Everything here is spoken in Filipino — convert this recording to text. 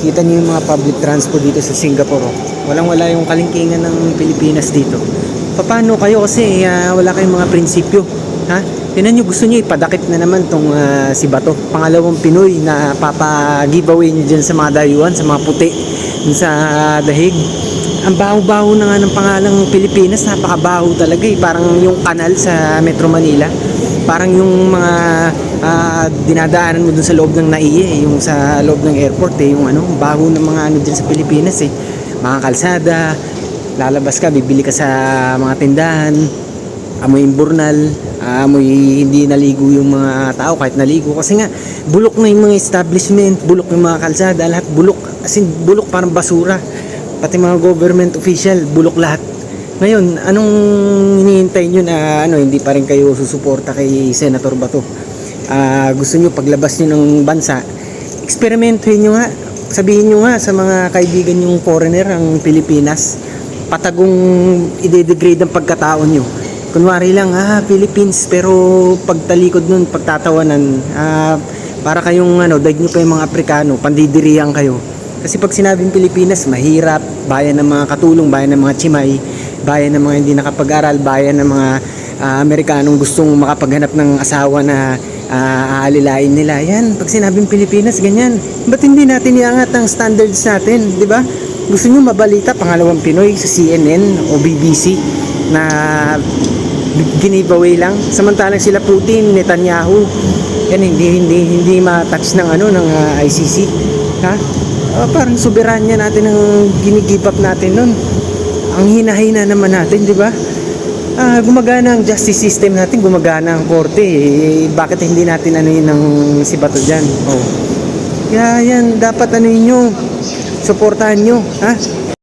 Kita niyo yung mga public transport dito sa Singapore. Oh. Walang-wala yung kalingkingan ng Pilipinas dito. Paano kayo kasi wala kayong mga prinsipyo? Ha? Tinan nyo, gusto nyo ipadakip na naman tong si Bato. Pangalawang Pinoy na papa-giveaway nyo dyan sa mga dayuhan, sa mga puti, dun sa dahig. Ang baho-baho na nga ng pangalang Pilipinas, napakabaho talaga eh. Parang yung kanal sa Metro Manila. Parang yung mga dinadaanan mo dun sa loob ng NAIA, yung sa loob ng airport yung baho ng mga dyan sa Pilipinas eh. Mga kalsada, lalabas ka, bibili ka sa mga tindahan, amoy imburnal, amoy hindi naligo yung mga tao kahit naligo kasi nga bulok na yung mga establishment, bulok yung mga kalsada, lahat bulok, as in bulok, parang basura. Pati mga government official, bulok lahat. Ngayon, anong hinihintay nyo na hindi pa rin kayo susuporta kay Senator Bato? Gusto nyo paglabas nyo ng bansa, eksperimentuhin nyo nga, sabihin nyo nga sa mga kaibigan yung foreigner, ang Pilipinas, patagong ide-degrade ang pagkatao nyo. Kunwari lang, Philippines, pero pagtalikod nun, pagtatawanan, para kayong daig nyo pa yung mga Aprikano, pandidirihan kayo. Kasi pag sinabing Pilipinas, mahirap, bayan ng mga katulong, bayan ng mga chimay, bayan ng mga hindi nakapag-aral, bayan ng mga Amerikanong gustong makapaghanap ng asawa na aalilain nila. Yan, pag sinabing Pilipinas, ganyan. Ba't hindi natin iangat ang standards natin, di ba? Gusto nyo mabalita, pangalawang Pinoy sa CNN o BBC na giveaway lang. Samantalang sila Putin, Netanyahu, yan hindi ma-touch ng ng ICC. Ha? Parang soberanya natin ang gini-give up natin nun. Ang hinahina naman natin, di ba? Gumagana ang justice system natin, gumagana ang korte. Bakit hindi natin ng si Bato dyan? Kaya yan, dapat nyo, suportahan nyo, ha?